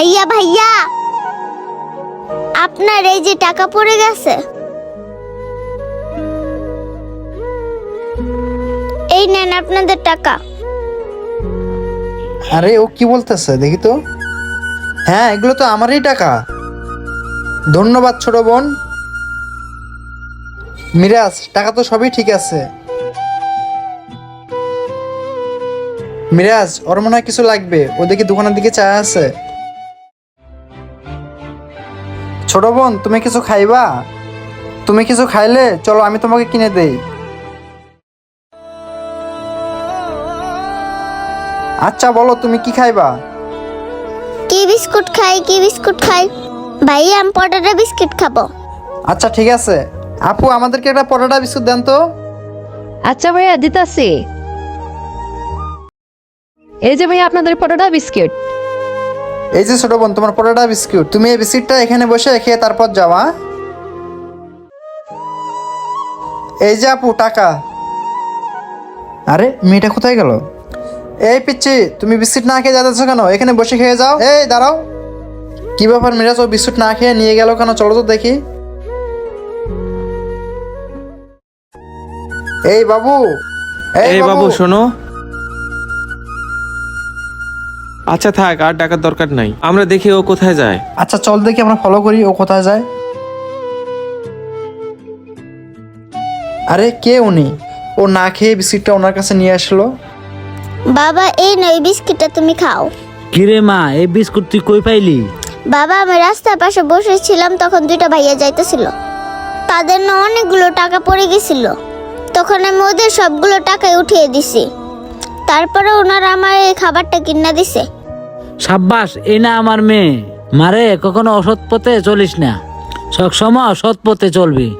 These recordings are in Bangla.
ভাইয়া ভাইয়া, আপনার এই যে টাকা পড়ে গেছে, এই নেন আপনাদের টাকা। আরে ও কি বলতেছে দেখি তো। হ্যাঁ, এগুলো তো আমারই টাকা। ধন্যবাদ ছোট বোন। মিরাজ, টাকা তো সবই ঠিক আছে। মিরাজ, ওর মনে হয় কিছু লাগবে, ও দেখি দোকানের দিকে চা আছে। ছোট বোন, তুমি কিছু খাইবা? তুমি কিছু খাইলে চলো আমি তোমাকে কিনে দেই। আচ্ছা বলো, তুমি কি খাইবা? কি বিস্কুট খাই, কি বিস্কুট খাই? ভাইয়া আমি পটাটা বিস্কুট খাবো। আচ্ছা ঠিক আছে। আপু, আমাদেরকে একটা পটাটা বিস্কুট দেন তো। আচ্ছা ভাইয়া, দিতাছি। এই যে ভাইয়া আপনাদের পটাটা বিস্কিট। এই যে ছোট বোন, তোমার পটাটা বিস্কুট। তুমি এই বিস্কুটটা এখানে বসে খেয়ে তারপর যাওয়া। এই যে আপু, টাকা। আরে মেয়েটা কোথায় গেল? এই পিচ্ছি, তুমি বিস্কুট না খেয়ে যাচ্ছ কেন? এখানে বসে খেয়ে যাও। এই দাঁড়াও, কি ব্যাপার মিরাজ, ও বিস্কুট না খেয়ে নিয়ে গেল কেন? চলো তো দেখি। এই বাবু, এই বাবু শোনো। আচ্ছা থাক, আর টাকার দরকার নাই, আমরা দেখি ও কোথায় যায়। আচ্ছা চল দেখি, আমরা ফলো করি ও কোথায় যায়। আরে কে উনি? ও না খেয়ে বিস্কুটটা ওনার কাছে নিয়ে আসলো। বাবা এই নয় বিস্কুটটা তুমি খাও। কিরে মা, এই বিস্কুট তুই কই পাইলি? বাবা আমি রাস্তার পাশে বসেছিলাম, তখন দুইটা ভাইয়া যাইতেছিল, তাদের না অনেকগুলো টাকা পড়ে গেছিল, তখন আমি ওদের সবগুলো টাকাই উঠিয়ে দিছি, তারপরে ওনারা আমার এই খাবারটা কিনা দিছে। সাব্বাস, এই না আমার মেয়ে। মারে, কখনো অসৎ পথে চলিস না, সবসময় সৎ পথে চলবি।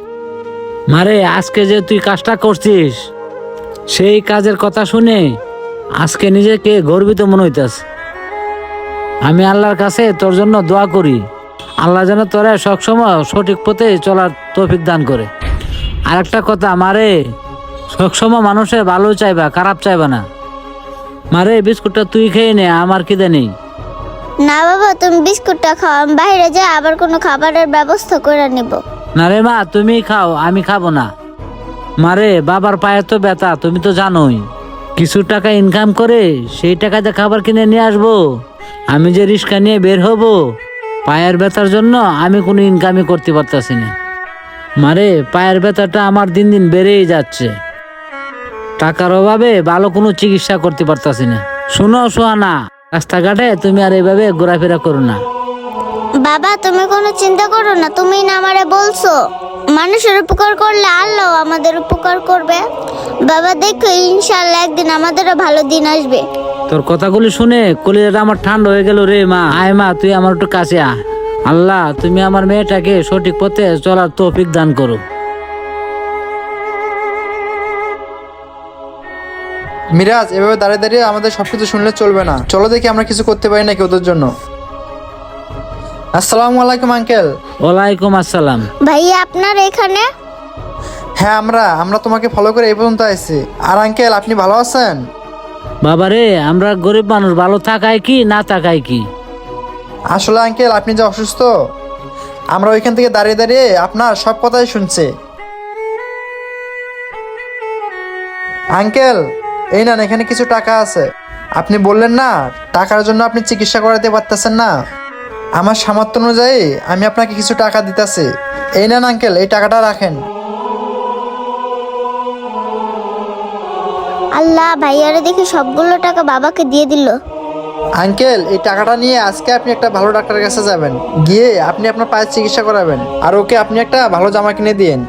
মারে, আজকে যে তুই কাজটা করছিস, সেই কাজের কথা শুনে আজকে নিজেকে গর্বিত মনে হইতাছে। আমি আল্লাহর কাছে তোর জন্য দোয়া করি, আল্লাহ যেন তোরা সবসময় সঠিক পথে চলার তৌফিক দান করে। আর একটা কথা মারে, সবসময় মানুষের ভালো চাইবা, খারাপ চাইবা না। মারে, বিস্কুটটা তুই খেয়ে নে, আমার খিদে নেই। না বাবা তুমি বিস্কুটটা খাও, আমি বাইরে যাই আবার কোনো খাবারের ব্যবস্থা করে নিব। না রে মা, তুমি খাও, আমি খাবো না। মারে, বাবার পায়ে তো ব্যথা, তুমি তো জানোই। কিছু টাকা ইনকাম করে সেই টাকাতে খাবার কিনে নিয়ে আসবো, আমি যে রিক্সা নিয়ে বের হব, পায়ের ব্যথার জন্য আমি কোনো ইনকামই করতে পারতাছি না। মারে, পায়ের ব্যথাটা আমার দিন দিন বেড়েই যাচ্ছে, টাকার অভাবে ভালো কোনো চিকিৎসা করতে পারতাছি না। শোনো সোহানা, রাস্তাঘাটে তুমি আর এইভাবে ঘোরাফেরা করো না। বাবা তুমি কোনো চিন্তা করো না, তুমি না আমারে বলছো মানুষের উপকার করলে আল্লাহ আমাদের উপকার করবে। বাবা দেখো ইনশাআল্লাহ একদিন আমাদেরও ভালো দিন আসবে। তোর কথাগুলি শুনে কলিজাটা আমার ঠান্ডা হয়ে গেল রে মা। আয় মা, তুই আমার একটু কাছে আয়। আল্লাহ, তুমি আমার মেয়েটাকে সঠিক পথে চলার তৌফিক দান করো। মিরাজ, এভাবে দাঁড়িয়ে দাঁড়িয়ে আমাদের সবকিছু শুনলে চলবে না, চলো দেখি আমরা কিছু করতে পারি নাকি ওদের জন্য। আসসালামু আলাইকুম আঙ্কেল। ওয়ালাইকুম আসসালাম। ভাইয়া আপনার এখানে? হ্যাঁ, আমরা তোমাকে ফলো করে এই পর্যন্ত আসছি। আর আঙ্কেল, আপনি ভালো আছেন? বাবারে, আমরা গরিব মানুষ, ভালো থাকায় কি না থাকায় কি। আসলে আঙ্কেল, আপনি যে অসুস্থ, আমরা ওইখান থেকে দাঁড়িয়ে দাঁড়িয়ে আপনার সব কথাই শুনছি। আঙ্কেল, এই না, এখানে কিছু টাকা আছে। আপনি বললেন না টাকার জন্য আপনি চিকিৎসা করাতে পারতেছেন না, আমার সামর্থ্য অনুযায়ী আমি আপনাকে কিছু টাকা দিতেছি। এই না আঙ্কেল, এই টাকাটা রাখেন। আল্লাহ, ভাইয়ারে দেখি সবগুলো টাকা বাবাকে দিয়ে দিল। আঙ্কেল, এই টাকাটা নিয়ে আজকে আপনি একটা ভালো ডাক্তারের কাছে যাবেন, গিয়ে আপনি আপনার পায়ের চিকিৎসা করাবেন, আর ওকে আপনি একটা ভালো জামা কিনে দিয়েন।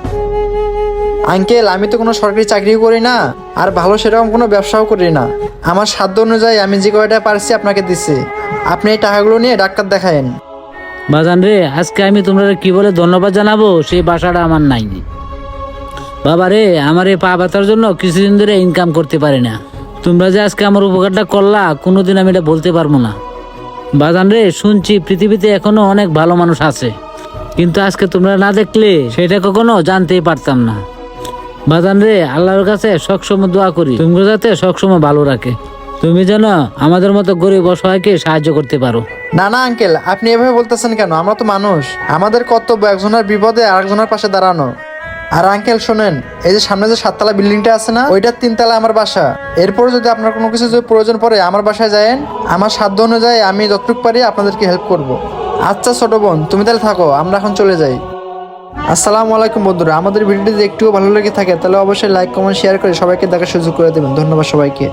আঙ্কেল, আমি তো কোনো সরকারি চাকরিও করি না, আর ভালো সেরকম কোনো ব্যবসাও করি না, আমার সাধ্য অনুযায়ী আমি যে কয়টা পারছি আপনাকে দিচ্ছি, আপনি এই টাকাগুলো নিয়ে ডাক্তার দেখায়েন। বাজান রে, আজকে আমি তোমরা কি বলে ধন্যবাদ জানাবো সেই ভাষাটা আমার নাই। বাবা রে, আমার এই পা ব্যথার জন্য কিছুদিন ধরে ইনকাম করতে পারি না। তোমরা যে আজকে আমার উপকারটা করলা, কোনোদিন আমি এটা বলতে পারবো না। বাজান রে, শুনছি পৃথিবীতে এখনো অনেক ভালো মানুষ আছে, কিন্তু আজকে তোমরা না দেখলে সেটা কখনো জানতেই পারতাম না। বাজান রে, আল্লাহর কাছে সবসময় দোয়া করি তোমরা যাতে সবসময় ভালো রাখে। তুমি যেন আমাদের মতো গরিব অসহায়কে সাহায্য করতে পারো। না না আঙ্কেল, আপনি এভাবে বলতেছেন কেন? আমরা তো মানুষ, আমাদের কর্তব্য একজনের বিপদে আরেকজনের পাশে দাঁড়ানো। আর আঙ্কেল শোনেন, এই যে সামনে যে 7 তলা বিল্ডিংটা আছে না, ওইটার 3 তলা আমার বাসা। এরপর যদি আপনার কোনো কিছু যদি প্রয়োজন পড়ে আমার বাসায় যায়েন, আমার সাধ্য অনুযায়ী আমি যতটুকু পারি আপনাদেরকে হেল্প করব। আচ্ছা ছোট বোন, তুমি তাহলে থাকো, আমরা এখন চলে যাই। আসসালামু আলাইকুম বন্ধুরা, আমাদের ভিডিওটি যদি একটুও ভালো লেগে থাকে তাহলে অবশ্যই লাইক কমেন্ট শেয়ার করে সবাইকে দেখার সুযোগ করে দেবেন। ধন্যবাদ সবাইকে।